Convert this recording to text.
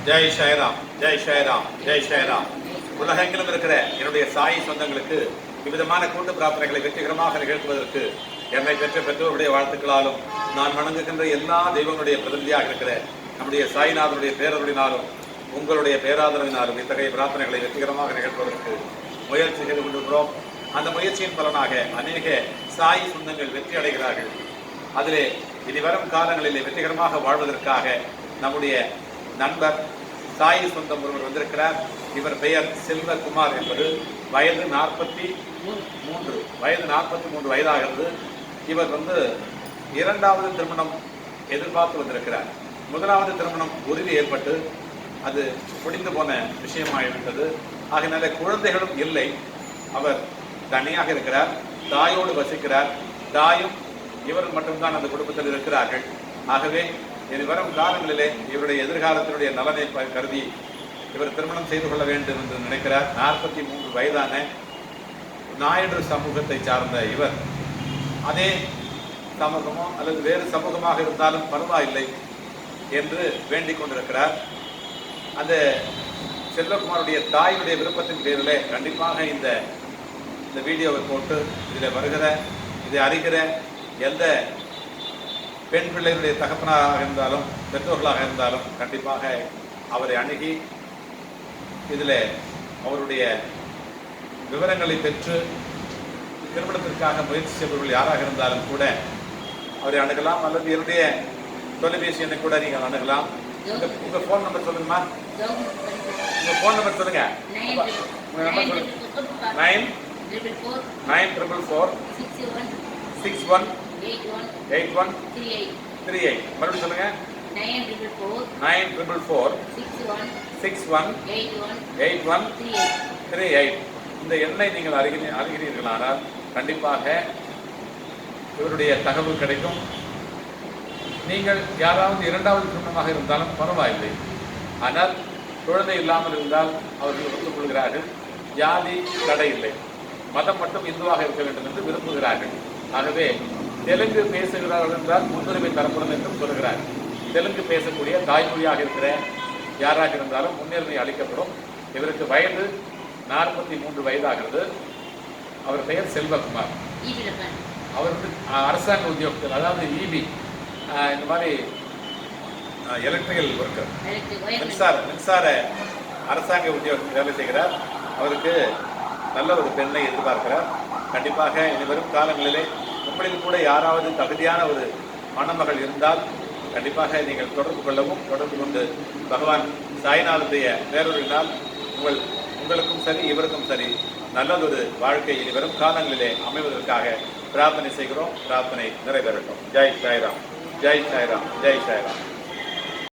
ஜெய் ஷாய்ராம், ஜெய் ஷாய்ராம், ஜெய் ஷாய்ராம். உலகெங்கிலும் இருக்கிற என்னுடைய சாயி சொந்தங்களுக்கு விவிதமான கூட்டு பிரார்த்தனைகளை வெற்றிகரமாக நிகழ்த்துவதற்கு என்னை பெற்ற பெற்றோருடைய வாழ்த்துக்களாலும் நான் வணங்குகின்ற எல்லா தெய்வங்களுடைய பிரதிநிதியாக இருக்கிற நம்முடைய சாய்நாதனுடைய பேரருளினாலும் உங்களுடைய பேராதரவினாலும் இத்தகைய பிரார்த்தனைகளை வெற்றிகரமாக நிகழ்த்துவதற்கு முயற்சி செய்து கொண்டிருக்கிறோம். அந்த முயற்சியின் பலனாக அநேக சாய் சொந்தங்கள் வெற்றி அடைகிறார்கள். அதிலே இனிவரும் காலங்களில் வெற்றிகரமாக வாழ்வதற்காக நம்முடைய நண்பர் சாயி சொந்தம் ஒருவர் வந்திருக்கிறார். இவர் பெயர் செல்வகுமார் என்பது. வயது 43 வயதாகிறது. இவர் இரண்டாவது திருமணம் எதிர்பார்த்து வந்திருக்கிறார். முதலாவது திருமணம் உறுதி ஏற்பட்டு அது முடிந்து போன விஷயமாகிவிட்டது. ஆகினால குழந்தைகளும் இல்லை. அவர் தனியாக இருக்கிறார், தாயோடு வசிக்கிறார். தாயும் இவரும் மட்டும்தான் அந்த குடும்பத்தில் இருக்கிறார்கள். ஆகவே இனி வரும் காலங்களிலே இவருடைய எதிர்காலத்தினுடைய நலனை கருதி இவர் திருமணம் செய்து கொள்ள வேண்டும் என்று நினைக்கிறார். 43 வயதான நாயுடு சமூகத்தை சார்ந்த இவர் அதே சமூகமோ அல்லது வேறு சமூகமாக இருந்தாலும் பரவாயில்லை என்று வேண்டிக் கொண்டிருக்கிறார். அந்த செல்வகுமாருடைய தாயுடைய விருப்பத்தின் பேரிலே கண்டிப்பாக இந்த வீடியோவை போட்டு இதில் வருகிற இதை அறிகிற எந்த பெண் பிள்ளைகளுடைய தகப்பனாக இருந்தாலும் பெற்றோர்களாக இருந்தாலும் கண்டிப்பாக அவரை அணுகி இதில் அவருடைய விவரங்களை பெற்று திருமணத்திற்காக முயற்சி செய்பவர்கள் யாராக இருந்தாலும் கூட அவரை அணுகலாம். அல்லது என்னுடைய தொலைபேசி எண்ணை கூட நீங்கள் அணுகலாம். உங்கள் ஃபோன் நம்பர் சொல்லுங்கம்மா. உங்கள் ஃபோன் நம்பர் சொல்லுங்க. உங்கள் நம்பர் சொல்லுங்க. 944 618138. மறுபடியும் சொல்லுங்க. 944 618138. இந்த எண்ணை நீங்கள் அறிகிறீர்களானால் கண்டிப்பாக இவருடைய தகவல் கிடைக்கும். நீங்கள் யாராவது இரண்டாவது திருமணமாக இருந்தாலும் பரவாயில்லை. ஆனால் குழந்தை இல்லாமல் இருந்தால் அவர்கள் ஒத்துக்கொள்கிறார்கள். ஜாதி தடை இல்லை, மதம் மட்டும் இந்துவாக இருக்க வேண்டும் என்று விரும்புகிறார்கள். ஆகவே தெலுங்கு பேசுகிறார்கள் என்றால் முன்னுரிமை தரப்படும் என்றும் சொல்கிறார். தெலுங்கு பேசக்கூடிய தாய்மொழியாக இருக்கிற யாராக இருந்தாலும் முன்னுரிமை அளிக்கப்படும். இவருக்கு வயது 43 வயதாகிறது. அவர் பெயர் செல்வகுமார். அவர் அரசாங்க உத்தியோகத்தில், அதாவது இபி இந்த மாதிரி எலக்ட்ரிக்கல் ஒர்க்கர், மின்சார அரசாங்க உத்தியோகத்தில் வேலை செய்கிறார். அவருக்கு நல்ல ஒரு பெண்ணை எதிர்பார்க்கிறார். கண்டிப்பாக இனி வரும் காலங்களிலே உங்களில் கூட யாராவது தகுதியான ஒரு மணமகள் இருந்தால் கண்டிப்பாக நீங்கள் தொடர்பு கொண்டு பகவான் சாய்நாதனுடைய பேரொருளினால் உங்களுக்கும் சரி இவருக்கும் சரி நல்லதொரு வாழ்க்கை இனி வரும் காலங்களிலே அமைவதற்காக பிரார்த்தனை செய்கிறோம். பிரார்த்தனை நிறைவேறட்டும். ஜெய் சாய்ராம், ஜெய் சாய்ராம், ஜெய் சாய்ராம்.